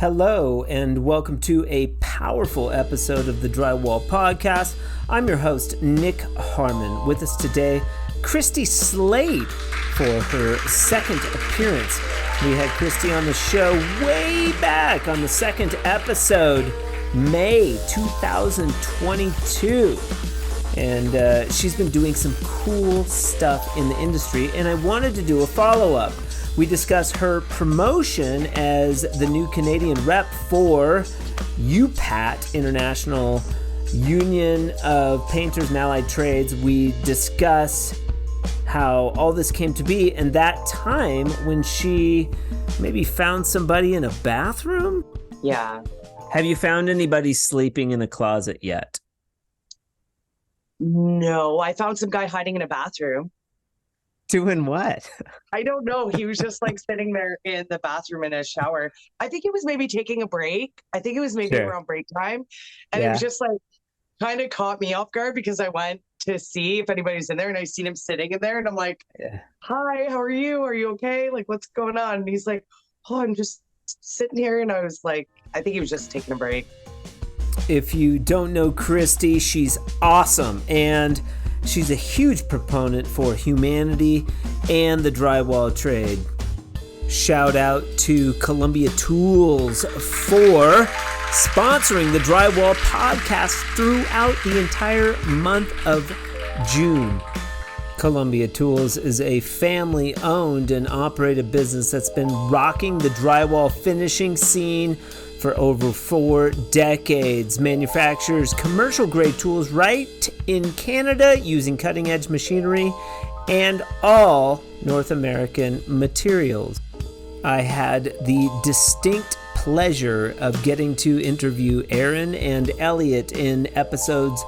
Hello, and welcome to a powerful episode of the Drywall Podcast. I'm your host, Nick Harmon. With us today, Kristi Slade for her second appearance. We had Kristi on the show way back on the second episode, May 2022. And she's been doing some cool stuff in the industry, and I wanted to do a follow-up. We discuss her promotion as the new Canadian rep for UPAT, International Union of Painters and Allied Trades. We discuss how all this came to be and that time when she maybe found somebody in a bathroom. Yeah. Have you found anybody sleeping in a closet yet? No, I found some guy hiding in a bathroom. Doing what? I don't know. He was just like sitting there in the bathroom in a shower. I think he was maybe taking a break. I think it was maybe around break time. And it was just like kind of caught me off guard because I went to see if anybody's in there and I seen him sitting in there and I'm like, hi, how are you? Are you okay? Like, what's going on? And he's like, oh, I'm just sitting here. And I was like, I think he was just taking a break. If you don't know Kristi, she's awesome. And she's a huge proponent for humanity and the drywall trade. Shout out to Columbia Tools for sponsoring the Drywall Podcast throughout the entire month of June. Columbia Tools is a family-owned and operated business that's been rocking the drywall finishing scene for over 4 decades. Manufactures commercial-grade tools right in Canada using cutting-edge machinery and all North American materials. I had the distinct pleasure of getting to interview Aaron and Elliot in episodes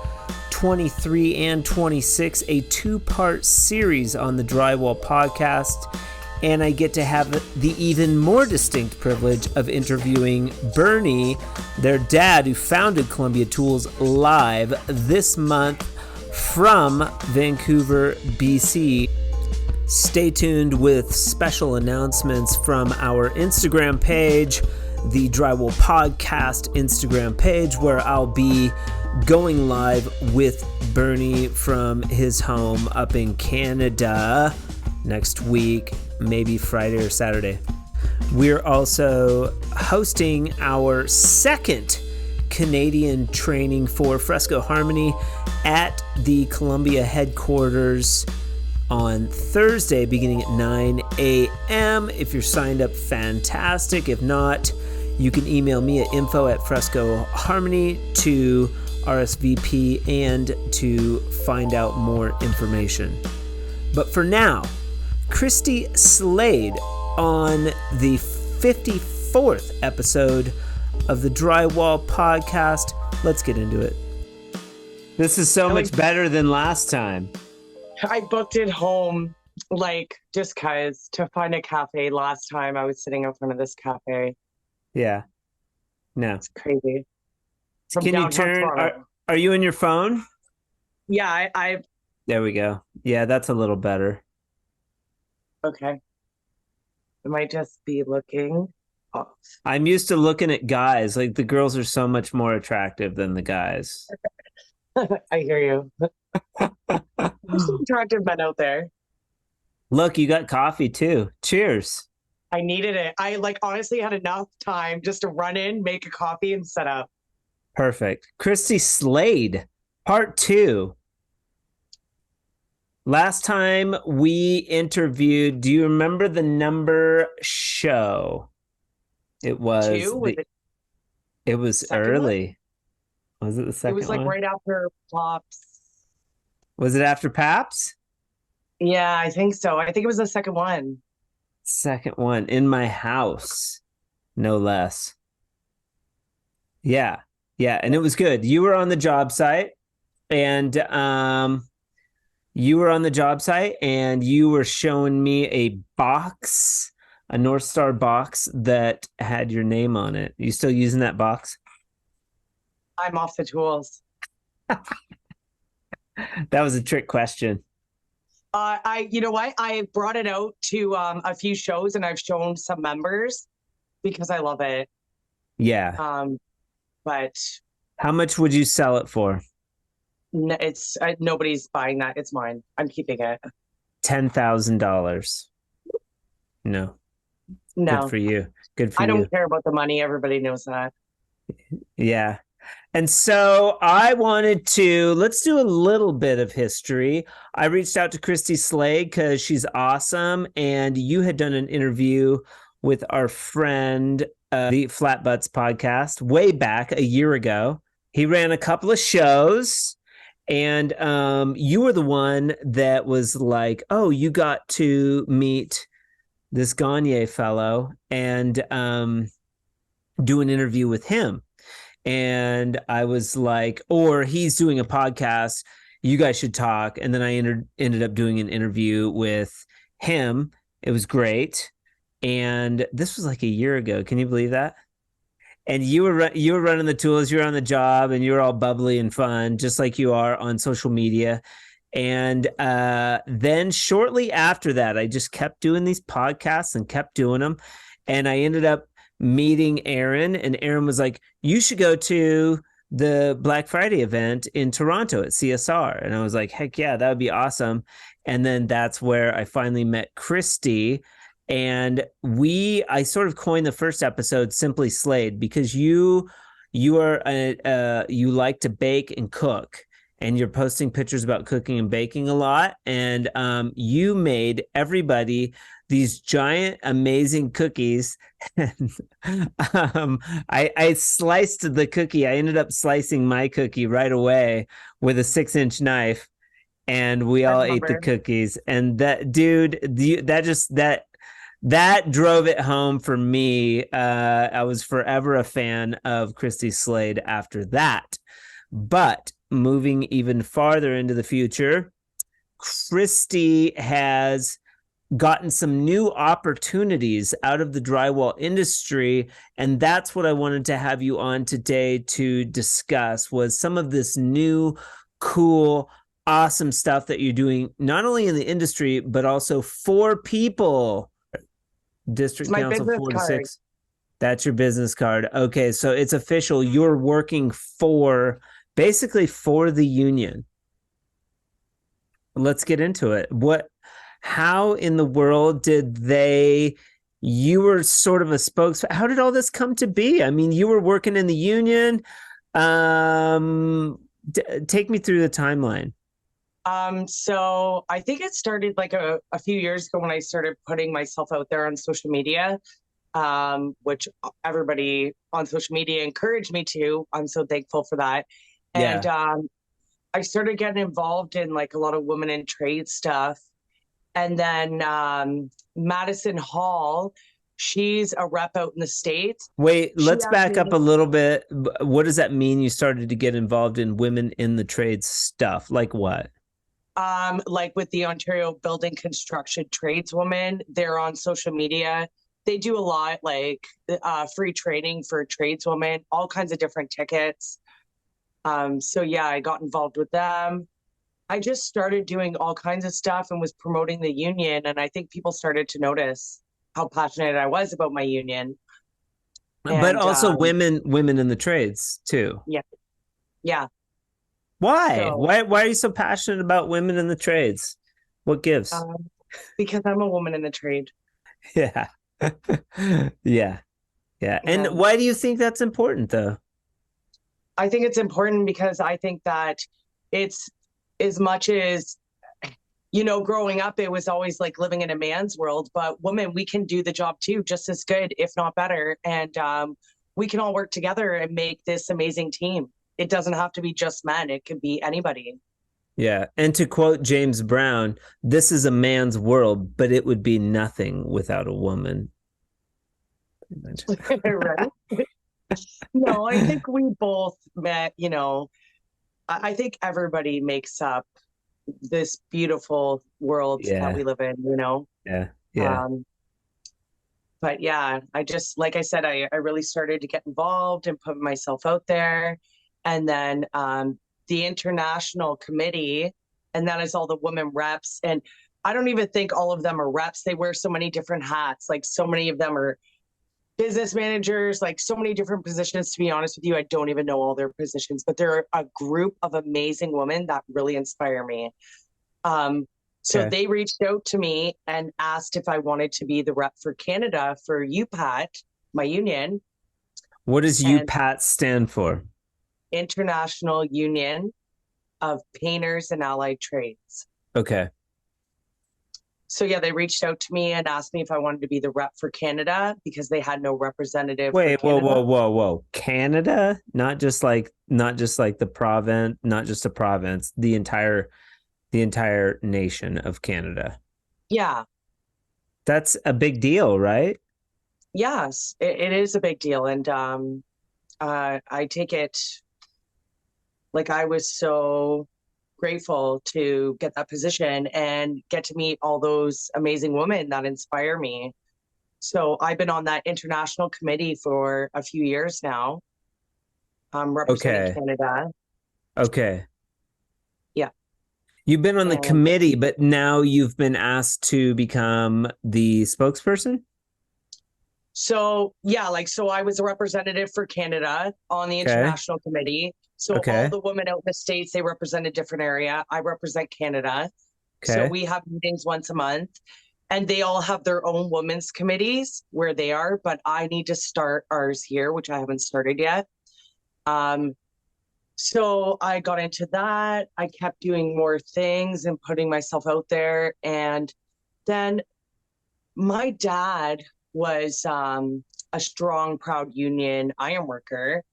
23 and 26, a 2-part series on the Drywall Podcast. And I get to have the even more distinct privilege of interviewing Bernie, their dad, who founded Columbia Tools, live this month from Vancouver, BC. Stay tuned with special announcements from our Instagram page, the Drywall Podcast Instagram page, where I'll be going live with Bernie from his home up in Canada next week, maybe Friday or Saturday. We're also hosting our second Canadian training for Fresco Harmony at the Columbia headquarters on Thursday, beginning at 9 a.m. If you're signed up, fantastic. If not, you can email me at info@frescoharmony to RSVP and to find out more information. But for now, Kristi Slade on the 54th episode of the Drywall Podcast. Let's get into it. This is so much better than last time. I booked it home, like, just because to find a cafe. Last time I was sitting in front of this cafe. Yeah. No. It's crazy. Can you turn? Are you on your phone? Yeah, I. There we go. Yeah, that's a little better. Okay. I might just be looking off. I'm used to looking at guys. Like, the girls are so much more attractive than the guys. I hear you. There's some attractive men out there. Look, you got coffee too. Cheers. I needed it. I honestly had enough time just to run in, make a coffee, and set up. Perfect. Kristi Slade, part 2. Last time we interviewed, do you remember the number show? It was 2? It was early. One? Was it the second one? It was right after Pops. Was it after Paps? Yeah, I think so. I think it was the second one. Second one in my house, no less. Yeah. And it was good. You were on the job site and you were showing me a box, a North Star box that had your name on it. You still using that box? I'm off the tools. That was a trick question. You know what? I brought it out to a few shows and I've shown some members because I love it. Yeah. But How much would you sell it for? it's nobody's buying that. It's mine. I'm keeping it. $10,000. No. Good No, for you. Good for I you. don't care about the money. Everybody knows that. Yeah. And so let's do a little bit of history. I reached out to Kristi Slade because she's awesome. And you had done an interview with our friend, the Flat Butts podcast, way back a year ago. He ran a couple of shows. And you were the one that was like, oh, you got to meet this Gagne fellow and do an interview with him. And I was like, or he's doing a podcast, you guys should talk. And then I ended up doing an interview with him. It was great. And this was like a year ago. Can you believe that? And you were running the tools, you were on the job, and you were all bubbly and fun, just like you are on social media. And then shortly after that, I just kept doing these podcasts and kept doing them. And I ended up meeting Aaron, and Aaron was like, you should go to the Black Friday event in Toronto at CSR. And I was like, heck yeah, that would be awesome. And then that's where I finally met Kristi. And I sort of coined the first episode Simply Slade because you like to bake and cook, and you're posting pictures about cooking and baking a lot. And you made everybody these giant, amazing cookies. And I sliced the cookie. I ended up slicing my cookie right away with a 6-inch knife, and we all ate the cookies. And that, dude, that drove it home for me. I was forever a fan of Kristi Slade after that. But moving even farther into the future, Kristi has gotten some new opportunities out of the drywall industry. And that's what I wanted to have you on today to discuss, was some of this new, cool, awesome stuff that you're doing, not only in the industry, but also for people. District Council 46. That's your business card. Okay, so it's official. You're working basically for the union. Let's get into it. How in the world you were sort of a spokesman. How did all this come to be? I mean, you were working in the union. Take me through the timeline. So I think it started like a few years ago when I started putting myself out there on social media, which everybody on social media encouraged me to. I'm so thankful for that. And I started getting involved in like a lot of women in trade stuff. And then Madison Hall, she's a rep out in the States. Wait, let's back up a little bit. What does that mean? You started to get involved in women in the trades stuff? Like what? Like with the Ontario Building Construction Tradeswomen, they're on social media. They do a lot, like free training for tradeswomen, all kinds of different tickets. So yeah, I got involved with them. I just started doing all kinds of stuff and was promoting the union. And I think people started to notice how passionate I was about my union. But also women in the trades too. Yeah. Yeah. Why? Why are you so passionate about women in the trades? What gives? Because I'm a woman in the trade. Yeah. Yeah. And why do you think that's important though? I think it's important because I think that it's, as much as, growing up, it was always like living in a man's world, but women, we can do the job too, just as good, if not better. And we can all work together and make this amazing team. It doesn't have to be just men. It could be anybody. Yeah. And to quote James Brown, this is a man's world, but it would be nothing without a woman. Right. No, I think we both met, I think everybody makes up this beautiful world that we live in, Yeah. But yeah, I just, like I said, I really started to get involved and put myself out there. And then the international committee, and that is all the women reps. And I don't even think all of them are reps. They wear so many different hats. Like so many of them are business managers, like so many different positions. To be honest with you, I don't even know all their positions, but they're a group of amazing women that really inspire me. So they reached out to me and asked if I wanted to be the rep for Canada for UPAT, my union. What does UPAT stand for? International Union of Painters and Allied Trades. Okay. So yeah, they reached out to me and asked me if I wanted to be the rep for Canada because they had no representative. Wait, whoa. Canada? Not just like the province, not just a province, the entire nation of Canada. Yeah. That's a big deal, right? Yes, it is a big deal. And I take it like I was so grateful to get that position and get to meet all those amazing women that inspire me. So I've been on that international committee for a few years now. I'm representing Canada. Okay. Yeah. You've been on the committee, but now you've been asked to become the spokesperson? So yeah, so I was a representative for Canada on the international committee. So all the women out in the States, they represent a different area. I represent Canada. So we have meetings once a month and they all have their own women's committees where they are, but I need to start ours here, which I haven't started yet. So I got into that. I kept doing more things and putting myself out there. And then my dad was a strong, proud union iron worker.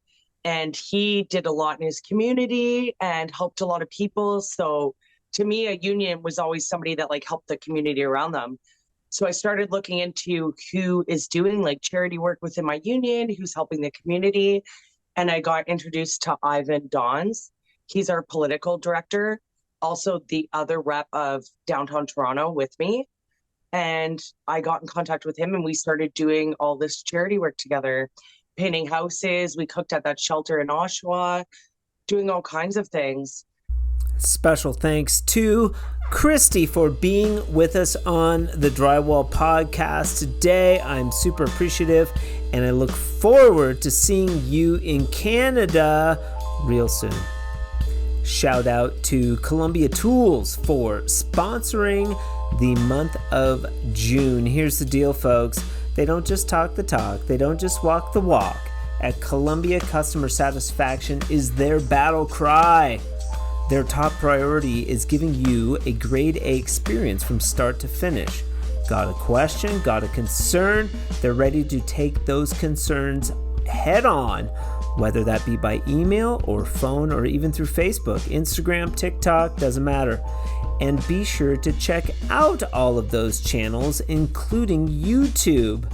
And he did a lot in his community and helped a lot of people. So to me, a union was always somebody that helped the community around them. So I started looking into who is doing charity work within my union, who's helping the community. And I got introduced to Ivan Dons. He's our political director, also the other rep of downtown Toronto with me. And I got in contact with him and we started doing all this charity work together. Painting houses. We cooked at that shelter in Oshawa, doing all kinds of things. Special thanks to Kristi for being with us on the Drywall Podcast today. I'm super appreciative and I look forward to seeing you in Canada real soon. Shout out to Columbia Tools for sponsoring the month of June. Here's the deal, folks. They don't just talk the talk. They don't just walk the walk. At Columbia, customer satisfaction is their battle cry. Their top priority is giving you a grade A experience from start to finish. Got a question? Got a concern? They're ready to take those concerns head on, whether that be by email or phone or even through Facebook, Instagram, TikTok, doesn't matter. And be sure to check out all of those channels, including YouTube.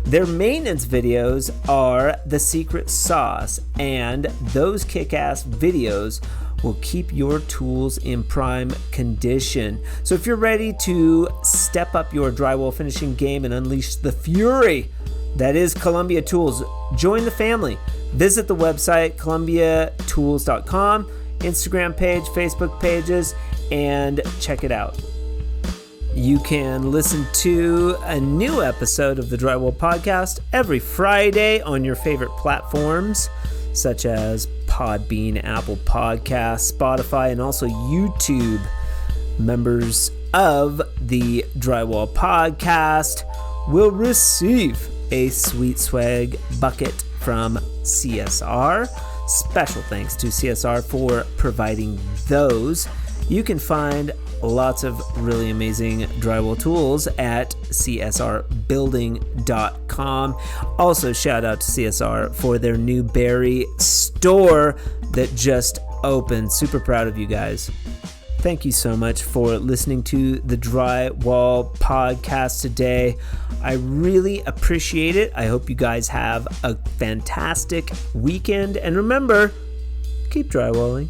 Their maintenance videos are the secret sauce, and those kick-ass videos will keep your tools in prime condition. So if you're ready to step up your drywall finishing game and unleash the fury that is Columbia Tools, join the family. Visit the website, columbiatools.com, Instagram page, Facebook pages, and check it out. You can listen to a new episode of the Drywall Podcast every Friday on your favorite platforms, such as Podbean, Apple Podcasts, Spotify, and also YouTube. Members of the Drywall Podcast will receive a sweet swag bucket from CSR. Special thanks to CSR for providing those. You can find lots of really amazing drywall tools at csrbuilding.com. Also, shout out to CSR for their new Barrie store that just opened. Super proud of you guys. Thank you so much for listening to the Drywall Podcast today. I really appreciate it. I hope you guys have a fantastic weekend. And remember, keep drywalling.